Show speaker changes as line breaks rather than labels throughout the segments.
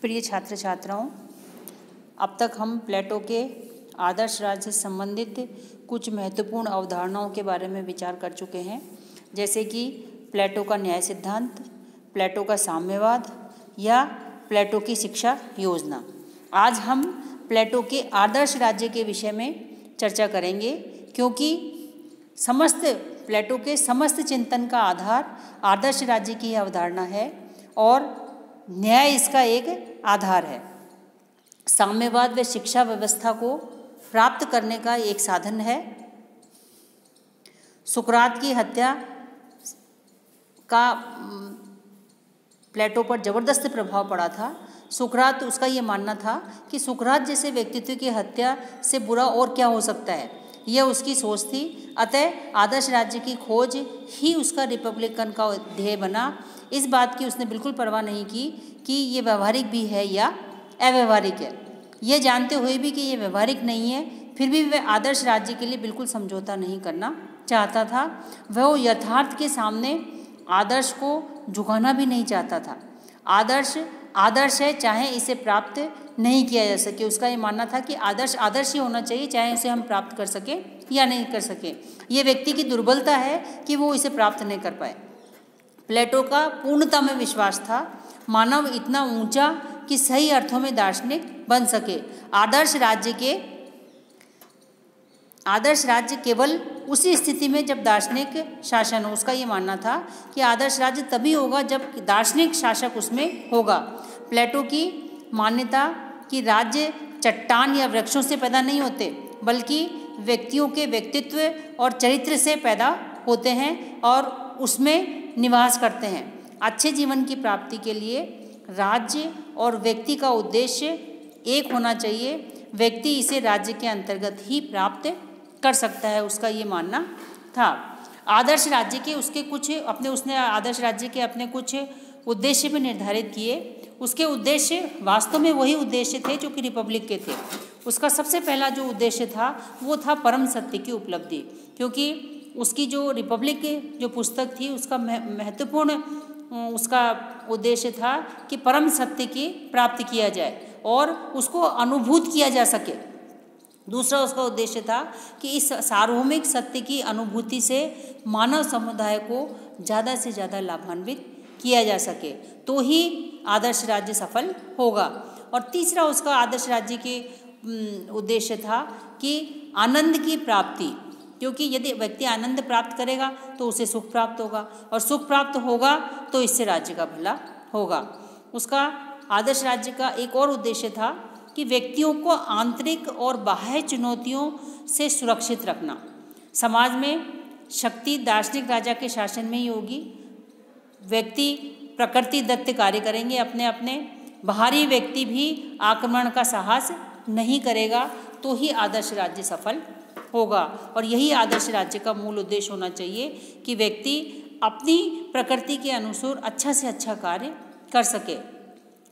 प्रिय छात्र छात्राओं, अब तक हम प्लेटो के आदर्श राज्य से संबंधित कुछ महत्वपूर्ण अवधारणाओं के बारे में विचार कर चुके हैं, जैसे कि प्लेटो का न्याय सिद्धांत, प्लेटो का साम्यवाद या प्लेटो की शिक्षा योजना। आज हम प्लेटो के आदर्श राज्य के विषय में चर्चा करेंगे, क्योंकि प्लेटो के समस्त चिंतन का आधार आदर्श राज्य की अवधारणा है और न्याय इसका एक आधार है। साम्यवाद व शिक्षा व्यवस्था को प्राप्त करने का एक साधन है। सुकरात की हत्या का प्लेटो पर जबरदस्त प्रभाव पड़ा था। सुकरात, उसका ये मानना था कि सुकरात जैसे व्यक्तित्व की हत्या से बुरा और क्या हो सकता है, यह उसकी सोच थी। अतः आदर्श राज्य की खोज ही उसका रिपब्लिकन का ध्येय बना। इस बात की उसने बिल्कुल परवाह नहीं की कि ये व्यवहारिक भी है या अव्यवहारिक है। यह जानते हुए भी कि ये व्यवहारिक नहीं है, फिर भी वह आदर्श राज्य के लिए बिल्कुल समझौता नहीं करना चाहता था। वह यथार्थ के सामने आदर्श को झुकाना भी नहीं चाहता था। आदर्श है, चाहे इसे प्राप्त नहीं किया जा सके। उसका ये मानना था कि आदर्श ही होना चाहिए, चाहे उसे हम प्राप्त कर सके या नहीं कर सके। ये व्यक्ति की दुर्बलता है कि वो इसे प्राप्त नहीं कर पाए। प्लेटो का पूर्णता में विश्वास था, मानव इतना ऊंचा कि सही अर्थों में दार्शनिक बन सके। आदर्श राज्य केवल उसी स्थिति में जब दार्शनिक शासन हो। उसका ये मानना था कि आदर्श राज्य तभी होगा जब दार्शनिक शासक उसमें होगा। प्लेटो की मान्यता कि राज्य चट्टान या वृक्षों से पैदा नहीं होते, बल्कि व्यक्तियों के व्यक्तित्व और चरित्र से पैदा होते हैं और उसमें निवास करते हैं। अच्छे जीवन की प्राप्ति के लिए राज्य और व्यक्ति का उद्देश्य एक होना चाहिए। व्यक्ति इसे राज्य के अंतर्गत ही प्राप्त कर सकता है, उसका ये मानना था। आदर्श राज्य के उसने आदर्श राज्य के अपने कुछ उद्देश्य भी निर्धारित किए। उसके उद्देश्य वास्तव में वही उद्देश्य थे जो कि रिपब्लिक के थे। उसका सबसे पहला जो उद्देश्य था वो था परम सत्य की उपलब्धि, क्योंकि उसकी जो रिपब्लिक जो पुस्तक थी उसका महत्वपूर्ण उसका उद्देश्य था कि परम सत्य की प्राप्ति किया जाए और उसको अनुभूत किया जा सके। दूसरा उसका उद्देश्य था कि इस सार्वभौमिक सत्य की अनुभूति से मानव समुदाय को ज़्यादा से ज़्यादा लाभान्वित किया जा सके, तो ही आदर्श राज्य सफल होगा। और तीसरा उसका आदर्श राज्य के उद्देश्य था कि आनंद की प्राप्ति, क्योंकि यदि व्यक्ति आनंद प्राप्त करेगा तो उसे सुख प्राप्त होगा और सुख प्राप्त होगा तो इससे राज्य का भला होगा। उसका आदर्श राज्य का एक और उद्देश्य था कि व्यक्तियों को आंतरिक और बाह्य चुनौतियों से सुरक्षित रखना। समाज में शक्ति दार्शनिक राजा के शासन में ही होगी। व्यक्ति प्रकृति दत्त कार्य करेंगे अपने अपने, बाहरी व्यक्ति भी आक्रमण का साहस नहीं करेगा, तो ही आदर्श राज्य सफल होगा। और यही आदर्श राज्य का मूल उद्देश्य होना चाहिए कि व्यक्ति अपनी प्रकृति के अनुसार अच्छा से अच्छा कार्य कर सके।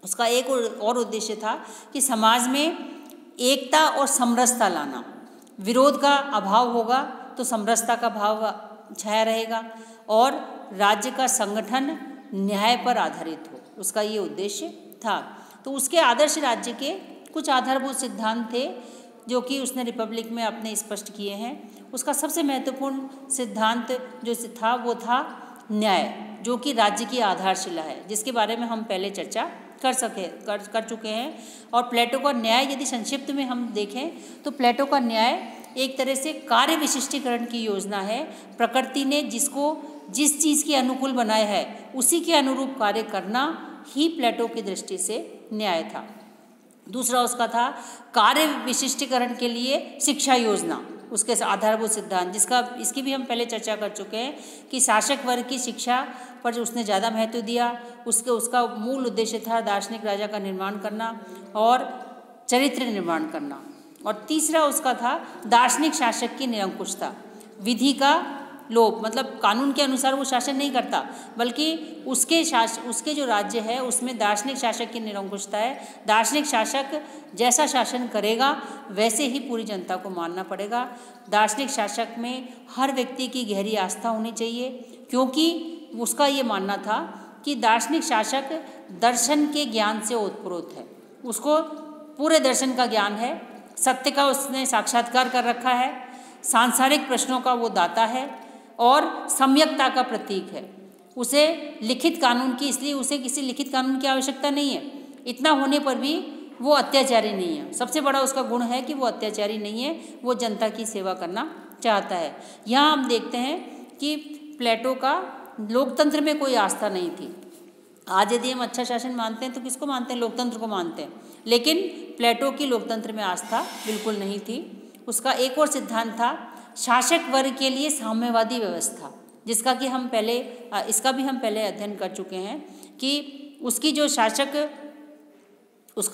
उसका एक और उद्देश्य था कि समाज में एकता और समरसता लाना। विरोध का अभाव होगा तो समरसता का भाव छाया रहेगा और राज्य का संगठन न्याय पर आधारित हो, उसका ये उद्देश्य था। तो उसके आदर्श राज्य के कुछ आधारभूत सिद्धांत थे जो कि उसने रिपब्लिक में अपने स्पष्ट किए हैं। उसका सबसे महत्वपूर्ण सिद्धांत जो था वो था न्याय, जो कि राज्य की आधारशिला है, जिसके बारे में हम पहले चर्चा कर चुके हैं। और प्लेटो का न्याय यदि संक्षिप्त में हम देखें तो प्लेटो का न्याय एक तरह से कार्य विशिष्टीकरण की योजना है। प्रकृति ने जिसको जिस चीज़ के अनुकूल बनाया है उसी के अनुरूप कार्य करना ही प्लेटो की दृष्टि से न्याय था। दूसरा उसका था कार्य विशिष्टीकरण के लिए शिक्षा योजना, उसके आधारभूत सिद्धांत, इसकी भी हम पहले चर्चा कर चुके हैं कि शासक वर्ग की शिक्षा पर जो उसने ज़्यादा महत्व दिया। उसका मूल उद्देश्य था दार्शनिक राजा का निर्माण करना और चरित्र निर्माण करना। और तीसरा उसका था दार्शनिक शासक की निरंकुशता, विधि का लोप, मतलब कानून के अनुसार वो शासन नहीं करता, बल्कि उसके जो राज्य है उसमें दार्शनिक शासक की निरंकुशता है। दार्शनिक शासक जैसा शासन करेगा वैसे ही पूरी जनता को मानना पड़ेगा। दार्शनिक शासक में हर व्यक्ति की गहरी आस्था होनी चाहिए, क्योंकि उसका ये मानना था कि दार्शनिक शासक दर्शन के ज्ञान से ओतप्रोत है, उसको पूरे दर्शन का ज्ञान है, सत्य का उसने साक्षात्कार कर रखा है, सांसारिक प्रश्नों का वो दाता है और सम्यकता का प्रतीक है। उसे लिखित कानून की, इसलिए उसे किसी लिखित कानून की आवश्यकता नहीं है। इतना होने पर भी वो अत्याचारी नहीं है। सबसे बड़ा उसका गुण है कि वो अत्याचारी नहीं है, वो जनता की सेवा करना चाहता है। यहाँ हम देखते हैं कि प्लेटो का लोकतंत्र में कोई आस्था नहीं थी। आज यदि हम अच्छा शासन मानते हैं तो किसको मानते हैं? लोकतंत्र को मानते हैं। लेकिन प्लेटो की लोकतंत्र में आस्था बिल्कुल नहीं थी। उसका एक और सिद्धांत था शासक वर्ग के लिए साम्यवादी व्यवस्था, जिसका कि इसका भी हम पहले अध्ययन कर चुके हैं कि उसका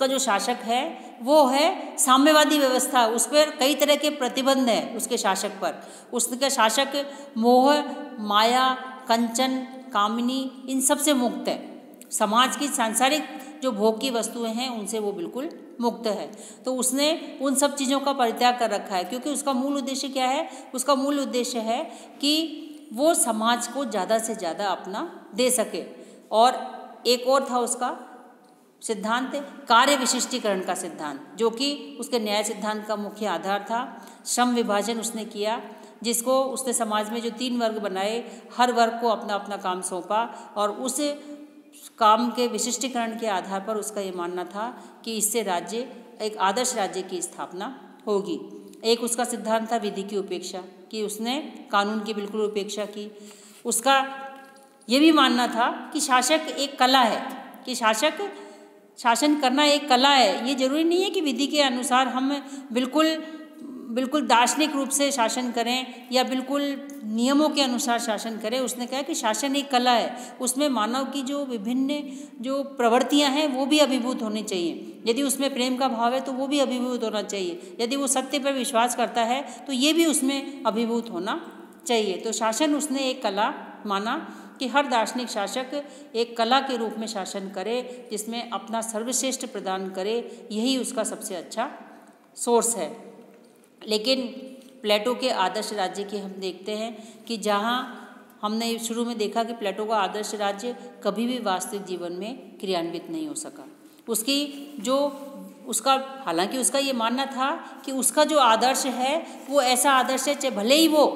जो शासक है वो है साम्यवादी व्यवस्था। उस पर कई तरह के प्रतिबंध है उसके शासक पर। उसका शासक मोह, माया, कंचन, कामिनी इन सब से मुक्त है। समाज की सांसारिक जो भोग की वस्तुएं हैं उनसे वो बिल्कुल मुक्त है। तो उसने उन सब चीज़ों का परित्याग कर रखा है, क्योंकि उसका मूल उद्देश्य क्या है? उसका मूल उद्देश्य है कि वो समाज को ज़्यादा से ज़्यादा अपना दे सके। और एक और था उसका सिद्धांत कार्य विशिष्टीकरण का सिद्धांत, जो कि उसके न्याय सिद्धांत का मुख्य आधार था। श्रम विभाजन उसने किया, जिसको उसने समाज में जो 3 वर्ग बनाए, हर वर्ग को अपना अपना काम सौंपा और उस काम के विशिष्टीकरण के आधार पर उसका ये मानना था कि इससे एक आदर्श राज्य की स्थापना होगी। एक उसका सिद्धांत था विधि की उपेक्षा, कि उसने कानून की बिल्कुल उपेक्षा की। उसका ये भी मानना था कि शासक एक कला है, कि शासन करना एक कला है। ये जरूरी नहीं है कि विधि के अनुसार हम बिल्कुल दार्शनिक रूप से शासन करें या बिल्कुल नियमों के अनुसार शासन करें। उसने कहा कि शासन एक कला है, उसमें मानव की जो विभिन्न जो प्रवृत्तियां हैं वो भी अभिभूत होनी चाहिए। यदि उसमें प्रेम का भाव है तो वो भी अभिभूत होना चाहिए। यदि वो सत्य पर विश्वास करता है तो ये भी उसमें अभिभूत होना चाहिए। तो शासन उसने एक कला माना कि हर दार्शनिक शासक एक कला के रूप में शासन करे, जिसमें अपना सर्वश्रेष्ठ प्रदान करे। यही उसका सबसे अच्छा सोर्स है। लेकिन प्लेटो के आदर्श राज्य की हम देखते हैं कि जहाँ हमने शुरू में देखा कि प्लेटो का आदर्श राज्य कभी भी वास्तविक जीवन में क्रियान्वित नहीं हो सका। हालांकि उसका ये मानना था कि उसका जो आदर्श है वो ऐसा आदर्श है, चाहे भले ही वो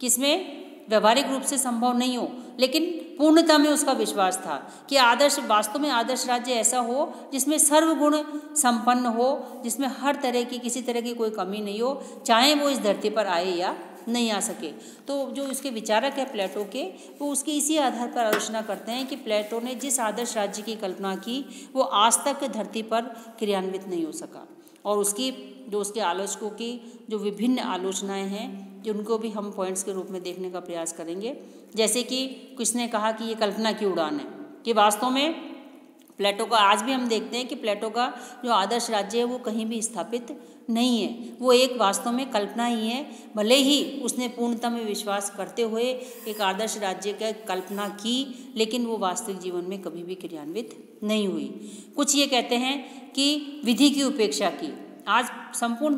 किसमें व्यवहारिक रूप से संभव नहीं हो, लेकिन पूर्णता में उसका विश्वास था कि वास्तव में आदर्श राज्य ऐसा हो जिसमें सर्वगुण संपन्न हो, जिसमें हर तरह की किसी तरह की कोई कमी नहीं हो, चाहे वो इस धरती पर आए या नहीं आ सके। तो जो उसके विचारक है प्लेटो के, वो उसके इसी आधार पर आलोचना करते हैं कि प्लेटो ने जिस आदर्श राज्य की कल्पना की वो आज तक धरती पर क्रियान्वित नहीं हो सका। और उसके आलोचकों की जो विभिन्न आलोचनाएं हैं, जिनको भी हम पॉइंट्स के रूप में देखने का प्रयास करेंगे। जैसे कि किसने कहा कि ये कल्पना की उड़ान है, कि वास्तव में प्लेटो का आज भी हम देखते हैं कि प्लेटो का जो आदर्श राज्य है वो कहीं भी स्थापित नहीं है। वो एक वास्तव में कल्पना ही है। भले ही उसने पूर्णता में विश्वास करते हुए एक आदर्श राज्य की कल्पना की, लेकिन वो वास्तविक जीवन में कभी भी क्रियान्वित नहीं हुई। कुछ ये कहते हैं कि विधि की उपेक्षा की। आज संपूर्ण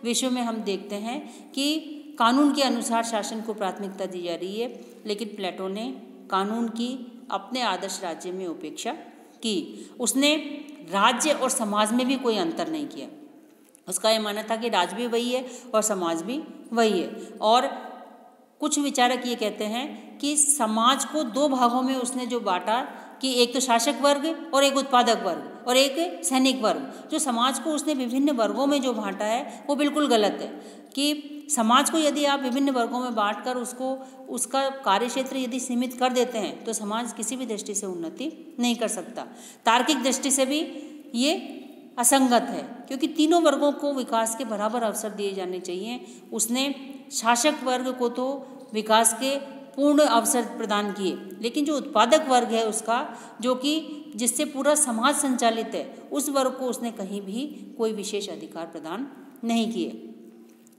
विश्व में हम देखते हैं कि कानून के अनुसार शासन को प्राथमिकता दी जा रही है, लेकिन प्लेटो ने कानून की अपने आदर्श राज्य में उपेक्षा की। उसने राज्य और समाज में भी कोई अंतर नहीं किया। उसका यह मानना था कि राज्य भी वही है और समाज भी वही है। और कुछ विचारक ये कहते हैं कि समाज को 2 भागों में उसने जो बांटा, कि एक तो शासक वर्ग और एक उत्पादक वर्ग और एक सैनिक वर्ग। जो समाज को उसने विभिन्न वर्गों में जो बांटा है वो बिल्कुल गलत है। कि समाज को यदि आप विभिन्न वर्गों में बांटकर उसका कार्यक्षेत्र यदि सीमित कर देते हैं तो समाज किसी भी दृष्टि से उन्नति नहीं कर सकता। तार्किक दृष्टि से भी ये असंगत है, क्योंकि तीनों वर्गों को विकास के बराबर अवसर दिए जाने चाहिए। उसने शासक वर्ग को तो विकास के पूर्ण अवसर प्रदान किए, लेकिन जो उत्पादक वर्ग है उसका, जो कि जिससे पूरा समाज संचालित है, उस वर्ग को उसने कहीं भी कोई विशेष अधिकार प्रदान नहीं किए।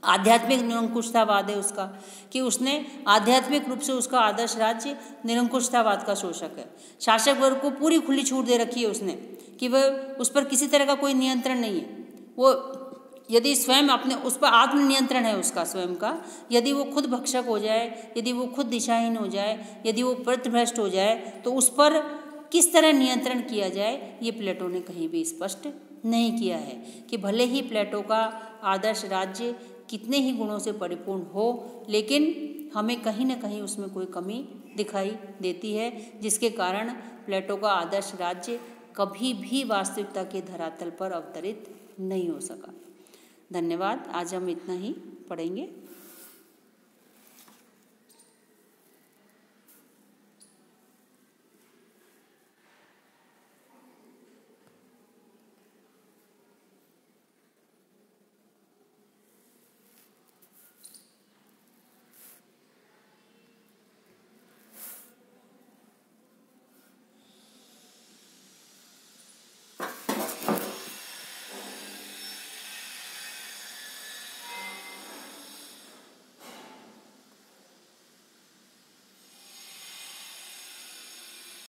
आध्यात्मिक निरंकुशतावाद है उसका, कि उसने आध्यात्मिक रूप से उसका आदर्श राज्य निरंकुशतावाद का शोषक है। शासक वर्ग को पूरी खुली छूट दे रखी है उसने, कि वह उस पर किसी तरह का कोई नियंत्रण नहीं है। वो यदि स्वयं अपने उस पर आत्मनियंत्रण है उसका स्वयं का, यदि वो खुद भक्षक हो जाए, यदि वो खुद दिशाहीन हो जाए, यदि वो पथभ्रष्ट हो जाए, तो उस पर किस तरह नियंत्रण किया जाए, ये प्लेटो ने कहीं भी स्पष्ट नहीं किया है। कि भले ही प्लेटो का आदर्श राज्य कितने ही गुणों से परिपूर्ण हो, लेकिन हमें कहीं न कहीं उसमें कोई कमी दिखाई देती है, जिसके कारण प्लेटो का आदर्श राज्य कभी भी वास्तविकता के धरातल पर अवतरित नहीं हो सका। धन्यवाद। आज हम इतना ही पढ़ेंगे।